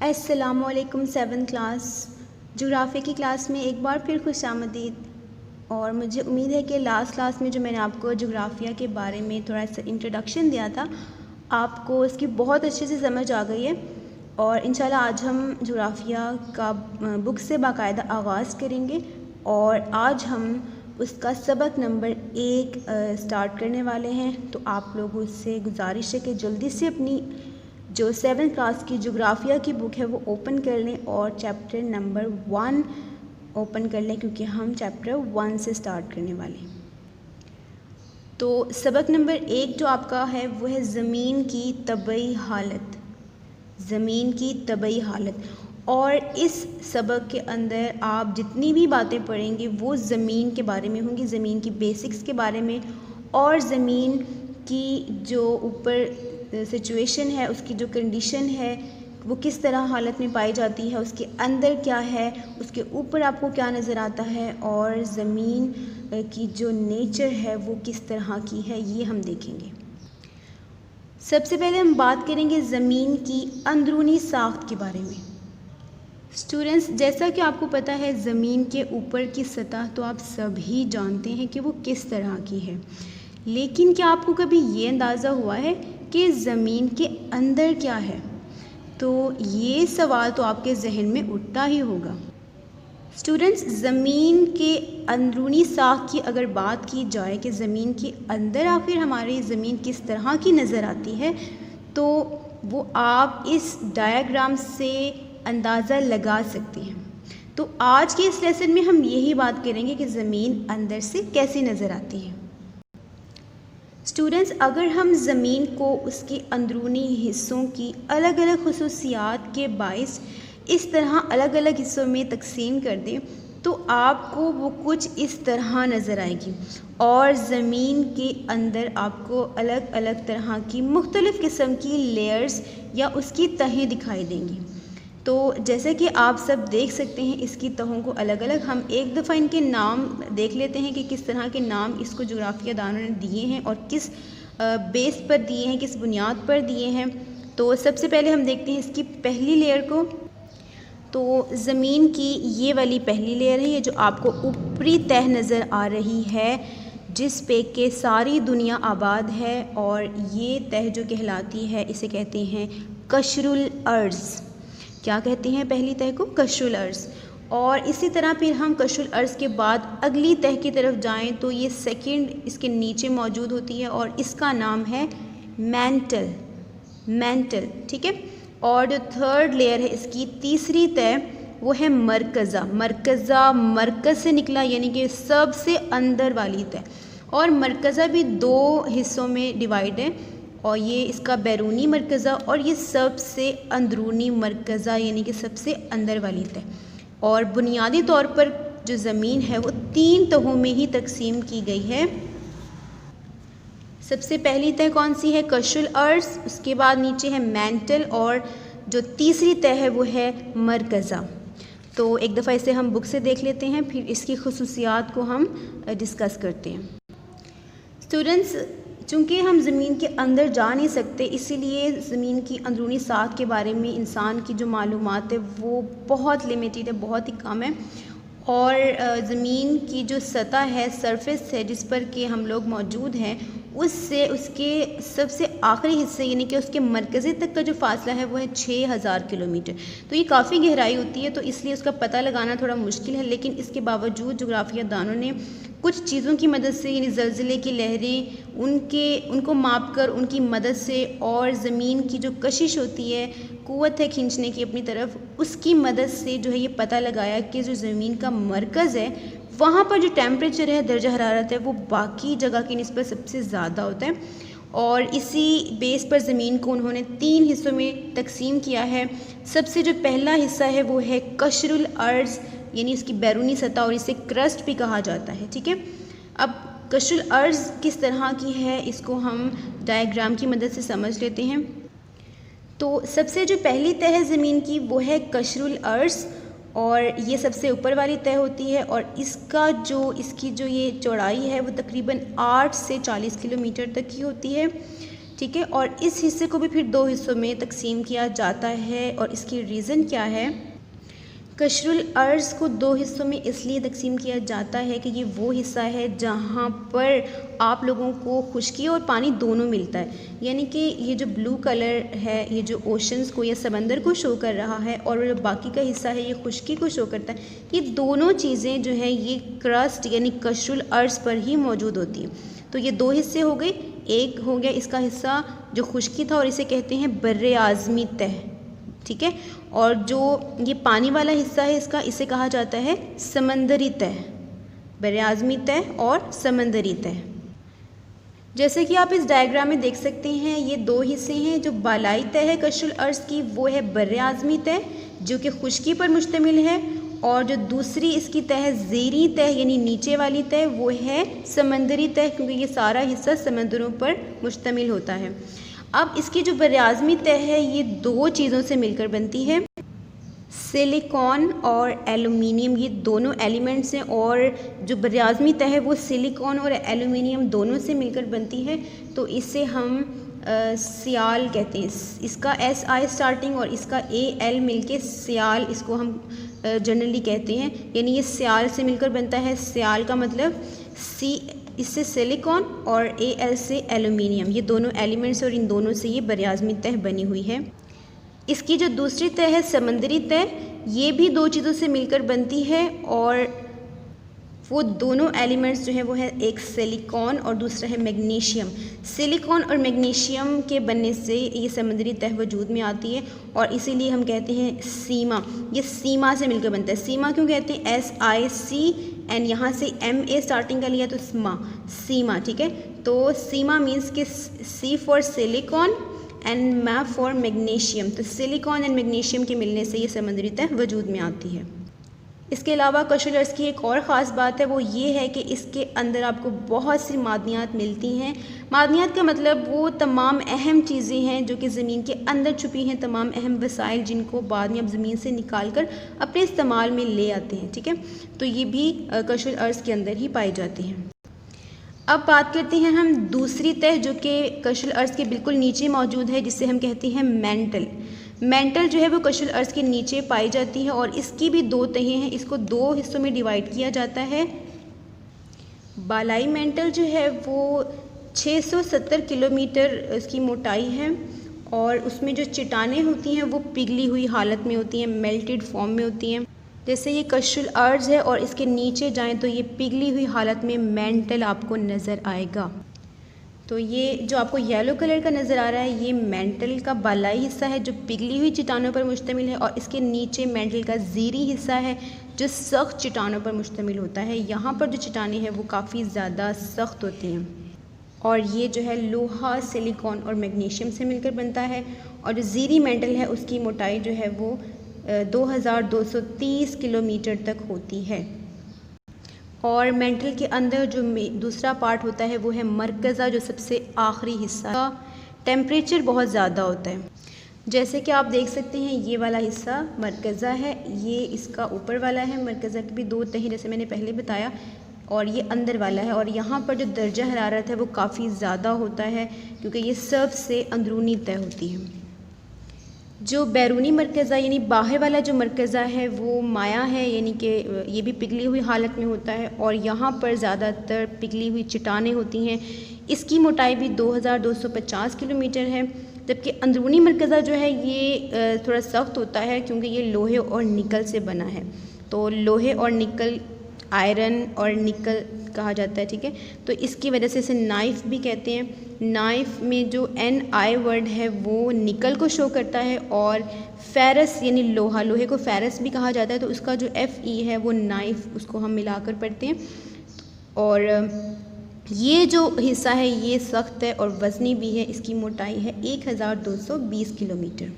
अस्सलामुअलैकुम 7th class geography की class में एक बार फिर खुशामदीद। और मुझे उम्मीद है कि लास्ट क्लास में जो मैंने आपको जोग्राफ़िया के बारे में थोड़ा सा इंट्रोडक्शन दिया था, आपको इसकी बहुत अच्छे से समझ आ गई है। और इंशाल्लाह आज हम जोग्राफ़िया का बुक से बाकायदा आगाज़ करेंगे और आज हम उसका सबक नंबर 1 स्टार्ट करने वाले हैं। तो आप लोगों से गुजारिश है कि जल्दी से अपनी जो 7th क्लास की जोग्राफ़िया की बुक है वो ओपन कर लें और चैप्टर नंबर 1 ओपन कर लें, क्योंकि हम चैप्टर 1 से स्टार्ट करने वाले हैं। तो सबक नंबर 1 जो आपका है वो है ज़मीन की तबई हालत। ज़मीन की तबई हालत। और इस सबक के अंदर आप जितनी भी बातें पढ़ेंगे वो ज़मीन के बारे में होंगी, ज़मीन की बेसिक्स के बारे में, और ज़मीन की जो ऊपर सिचुएशन है, उसकी जो कंडीशन है वो किस तरह हालत में पाई जाती है, उसके अंदर क्या है, उसके ऊपर आपको क्या नज़र आता है, और ज़मीन की जो नेचर है वो किस तरह की है, ये हम देखेंगे। सबसे पहले हम बात करेंगे ज़मीन की अंदरूनी साख्त के बारे में। स्टूडेंट्स, जैसा कि आपको पता है ज़मीन के ऊपर की सतह तो आप सभी जानते हैं कि वो किस तरह की है, लेकिन क्या आपको कभी ये अंदाज़ा हुआ है कि ज़मीन के अंदर क्या है? तो ये सवाल तो आपके जहन में उठता ही होगा। स्टूडेंट्स, ज़मीन के अंदरूनी साख की अगर बात की जाए कि ज़मीन के अंदर आखिर हमारी ज़मीन किस तरह की नज़र आती है, तो वो आप इस डायग्राम से अंदाज़ा लगा सकते हैं। तो आज के इस लेसन में हम यही बात करेंगे कि ज़मीन अंदर से कैसी नज़र आती है। स्टूडेंट्स, अगर हम ज़मीन को उसके अंदरूनी हिस्सों की अलग अलग खुसूसियात के बाइस इस तरह अलग अलग हिस्सों में तकसीम कर दें तो आपको वो कुछ इस तरह नज़र आएगी, और ज़मीन के अंदर आपको अलग अलग तरह की मुख्तलिफ़ किस्म की लेयर्स या उसकी तहें दिखाई देंगी। तो जैसे कि आप सब देख सकते हैं इसकी तहों को अलग अलग, हम एक दफ़ा इनके नाम देख लेते हैं कि किस तरह के नाम इसको जोग्राफ़िया दानों ने दिए हैं और किस बेस पर दिए हैं, किस बुनियाद पर दिए हैं। तो सबसे पहले हम देखते हैं इसकी पहली लेयर को। तो ज़मीन की ये वाली पहली लेयर है, ये जो आपको ऊपरी तह नज़र आ रही है जिस पे के सारी दुनिया आबाद है, और ये तह जो कहलाती है इसे कहते हैं कशरुल अर्ज़। क्या कहते हैं पहली तह को? कशरुल अर्ज़। और इसी तरह फिर हम कशरुल अर्ज़ के बाद अगली तह की तरफ जाएं तो ये सेकंड इसके नीचे मौजूद होती है और इसका नाम है मैंटल। मैंटल, ठीक है। और जो थर्ड लेयर है इसकी तीसरी तह वो है मरकज़ा। मरकज़ा मरकज़ से निकला, यानी कि सबसे अंदर वाली तह। और मरकज़ा भी 2 हिस्सों में डिवाइड है, और ये इसका बैरूनी मरकज़ा और ये सबसे अंदरूनी मरकज़ा, यानी कि सबसे अंदर वाली तह। और बुनियादी तौर पर जो ज़मीन है वो 3 तहों में ही तकसीम की गई है। सबसे पहली तह कौन सी है? कशरुल अर्ज़। उसके बाद नीचे है मैंटल, और जो तीसरी तह है वो है मरकज़ा। तो एक दफ़ा इसे हम बुक से देख लेते हैं, फिर इसकी खुसूसियात को हम डिस्कस करते हैं। स्टूडेंट्स, चूँकि हम ज़मीन के अंदर जा नहीं सकते, इसीलिए ज़मीन की अंदरूनी साख के बारे में इंसान की जो मालूमात है वो बहुत लिमिटेड है, बहुत ही कम है। और ज़मीन की जो सतह है, सरफेस है जिस पर कि हम लोग मौजूद हैं, उससे उसके सबसे आखिरी हिस्से यानी कि उसके मरकज़े तक का जो फ़ासला है वो है 6000 किलोमीटर। तो ये काफ़ी गहराई होती है, तो इसलिए उसका पता लगाना थोड़ा मुश्किल है। लेकिन इसके बावजूद जोग्राफ़िया दानों ने कुछ चीज़ों की मदद से, यानी ज़लज़ले की लहरें उनको माप कर उनकी मदद से, और ज़मीन की जो कशिश होती है, क़ुव्वत है खींचने की अपनी तरफ, उसकी मदद से जो है ये पता लगाया कि जो ज़मीन का मरकज़ है वहाँ पर जो टेम्परेचर है, दर्जा हरारत है, वो बाकी जगह की निस्बत सबसे ज़्यादा होता है। और इसी बेस पर ज़मीन को उन्होंने 3 हिस्सों में तकसीम किया है। सबसे जो पहला हिस्सा है वो है कशरुल अर्ज़, यानी उसकी बैरूनी सतह, और इसे क्रस्ट भी कहा जाता है, ठीक है। अब कशरुल अर्ज़ किस तरह की है इसको हम डायग्राम की मदद से समझ लेते हैं। तो सबसे जो पहली तह है ज़मीन की वो है कशरुल अर्ज़, और ये सबसे ऊपर वाली तह होती है, और इसकी जो ये चौड़ाई है वो तकरीबन 8 से 40 किलोमीटर तक की होती है। ठीक है। और इस हिस्से को भी फिर दो हिस्सों में तकसीम किया जाता है और इसकी रीज़न क्या है? कशरुल अर्ज़ को दो हिस्सों में इसलिए तकसीम किया जाता है कि ये वो हिस्सा है जहाँ पर आप लोगों को खुश्की और पानी दोनों मिलता है। यानी कि ये जो ब्लू कलर है ये जो ओशंस को या समंदर को शो कर रहा है, और जो बाकी का हिस्सा है ये खुश्की को शो करता है। ये दोनों चीज़ें जो हैं ये क्रस्ट यानी कशरुल अर्ज़ पर ही मौजूद होती हैं। तो ये दो हिस्से हो गए, एक हो गया इसका हिस्सा जो खुश्की था और इसे कहते हैं बर्रे आज़मी तह, ठीक है। और जो ये पानी वाला हिस्सा है इसका, इसे कहा जाता है समंदरी तह, बर्रे आज़मी तह और समंदरी तह। जैसे कि आप इस डायग्राम में देख सकते हैं ये दो हिस्से हैं। जो बालाई तह है कशरुल अर्ज़ की वो है बर्रे आज़मी तह जो कि खुश्की पर मुश्तमिल है, और जो दूसरी इसकी तह ज़ेरी तह यानी नीचे वाली तह वो है समंदरी तह, क्योंकि ये सारा हिस्सा समंदरों पर मुश्तमिल होता है। अब इसकी जो बर्रे-आज़मी तह है ये दो चीज़ों से मिलकर बनती है, सिलिकॉन और एलुमिनियम, ये दोनों एलिमेंट्स हैं। और जो बर्रे-आज़मी तह है वो सिलिकॉन और एलुमिनियम दोनों से मिलकर बनती है। तो इसे हम सियाल कहते हैं। इसका SI स्टार्टिंग और इसका AL मिलके सियाल इसको हम जनरली कहते हैं, यानी ये सियाल से मिलकर बनता है। सियाल का मतलब इससे सिलिकॉन और AL से एलुमिनियम, ये दोनों एलिमेंट्स और इन दोनों से ये बर्रे-आज़मी तह बनी हुई है। इसकी जो दूसरी तह है समंदरी तह, ये भी दो चीज़ों से मिलकर बनती है, और वो दोनों एलिमेंट्स जो हैं वो है एक सिलिकॉन और दूसरा है मैग्नीशियम। सिलिकॉन और मैग्नीशियम के बनने से ये समंदरी तह वजूद में आती है, और इसीलिए हम कहते हैं सीमा, ये सीमा से मिलकर बनता है। सीमा क्यों कहते हैं? SIC एंड यहाँ से MA स्टार्टिंग का लिया तो सीमा, ठीक है। तो सीमा मीन्स कि C for silicon and M for magnesium. तो सिलिकॉन एंड मैग्नीशियम के मिलने से ये समंदरी तह वजूद में आती है। इसके अलावा कशरुल अर्ज़ की एक और ख़ास बात है वो ये है कि इसके अंदर आपको बहुत सी मादनियात मिलती हैं। मादनियात का मतलब वो तमाम अहम चीज़ें हैं जो कि ज़मीन के अंदर छुपी हैं, तमाम अहम वसाइल जिनको बाद में आप ज़मीन से निकाल कर अपने इस्तेमाल में ले आते हैं, ठीक है। तो ये भी कशरुल अर्ज़ के अंदर ही पाई जाती हैं। अब बात करते हैं हम दूसरी तह जो कि कशरुल अर्ज़ के बिल्कुल नीचे मौजूद है, जिसे हम कहते हैं मैंटल। मैंटल जो है वो कशरुल अर्ज़ के नीचे पाई जाती है, और इसकी भी दो तहें हैं। इसको दो हिस्सों में डिवाइड किया जाता है। बालाई मैंटल जो है वो 670 किलोमीटर इसकी मोटाई है, और उसमें जो चट्टानें होती हैं वो पिघली हुई हालत में होती हैं, मेल्टेड फॉर्म में होती हैं। जैसे ये कशरुल अर्ज़ है और इसके नीचे जाएं तो ये पिघली हुई हालत में मैंटल आपको नज़र आएगा। तो ये जो आपको येलो कलर का नज़र आ रहा है ये मैंटल का बालाई हिस्सा है जो पिघली हुई चट्टानों पर मुश्तमिल है, और इसके नीचे मैंटल का ज़ीरी हिस्सा है जो सख्त चट्टानों पर मुश्तमिल होता है। यहाँ पर जो चट्टानें हैं वो काफ़ी ज़्यादा सख्त होती हैं, और ये जो है लोहा, सिलिकॉन और मैग्नीशियम से मिलकर बनता है। और जो ज़ीरी मैंटल है उसकी मोटाई जो है वो 2230 किलोमीटर तक होती है। और मैंटल के अंदर जो दूसरा पार्ट होता है वो है मरकज़ा, जो सबसे आखिरी हिस्सा का टेम्परेचर बहुत ज़्यादा होता है। जैसे कि आप देख सकते हैं ये वाला हिस्सा मरकज़ा है, ये इसका ऊपर वाला है। मरकज़ा की भी दो तहें जैसे मैंने पहले बताया, और ये अंदर वाला है। और यहाँ पर जो दर्जा हरारत है वो काफ़ी ज़्यादा होता है क्योंकि ये सबसे अंदरूनी तह होती है। जो बैरूनी मरकज़ा यानी बाहर वाला जो मरकज़ा है वो माया है, यानी कि ये भी पिघली हुई हालत में होता है, और यहाँ पर ज़्यादातर पिघली हुई चट्टानें होती हैं। इसकी मोटाई भी 2250 किलोमीटर है। जबकि अंदरूनी मरकज़ा जो है ये थोड़ा सख्त होता है क्योंकि ये लोहे और निकल से बना है। तो लोहे और निकल, आयरन और निकल कहा जाता है, ठीक है। तो इसकी वजह से इसे नाइफ़ भी कहते हैं। नाइफ़ में जो NI वर्ड है वो निकल को शो करता है, और फेरस यानी लोहा, लोहे को फेरस भी कहा जाता है। तो उसका जो FE है वो नाइफ़, उसको हम मिलाकर पढ़ते हैं। और ये जो हिस्सा है ये सख्त है और वज़नी भी है। इसकी मोटाई है 1220 किलोमीटर।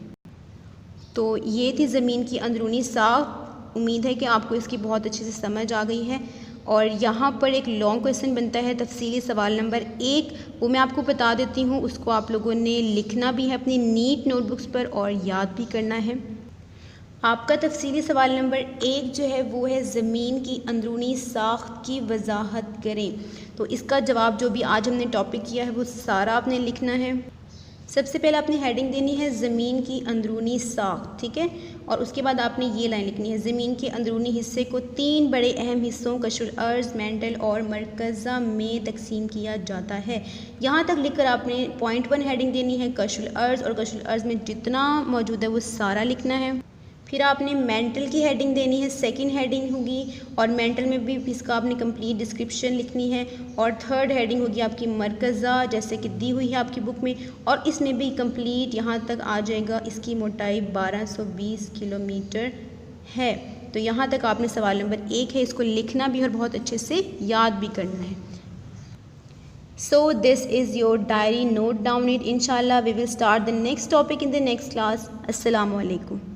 तो ये थी ज़मीन की अंदरूनी साख। उम्मीद है कि आपको इसकी बहुत अच्छे से समझ आ गई है। और यहाँ पर एक लॉन्ग क्वेश्चन बनता है, तफसीली सवाल नंबर 1, वो मैं आपको बता देती हूँ। उसको आप लोगों ने लिखना भी है अपनी नीट नोटबुक्स पर और याद भी करना है। आपका तफसीली सवाल नंबर 1 जो है वो है ज़मीन की अंदरूनी साख्त की वजाहत करें। तो इसका जवाब जो भी आज हमने टॉपिक किया है वो सारा आपने लिखना है। सबसे पहले आपने हेडिंग देनी है ज़मीन की अंदरूनी साख, ठीक है। और उसके बाद आपने ये लाइन लिखनी है, ज़मीन के अंदरूनी हिस्से को 3 बड़े अहम हिस्सों कशुल अर्ज़, मेंटल और मरकज़ा में तकसीम किया जाता है। यहाँ तक लिखकर आपने पॉइंट 1 हेडिंग देनी है कशुल अर्ज़, और कशुल अर्ज़ में जितना मौजूद है वो सारा लिखना है। फिर आपने मेंटल की हेडिंग देनी है, सेकंड हेडिंग होगी, और मेंटल में भी इसका आपने कंप्लीट डिस्क्रिप्शन लिखनी है। और थर्ड हेडिंग होगी आपकी मरकज़ा, जैसे कि दी हुई है आपकी बुक में, और इसमें भी कंप्लीट यहाँ तक आ जाएगा। इसकी मोटाई 1220 किलोमीटर है। तो यहाँ तक आपने सवाल नंबर 1 है, इसको लिखना भी और बहुत अच्छे से याद भी करना है। So this is your diary, note down it. Inshallah we will start the next topic in the next class. Assalamu alaikum.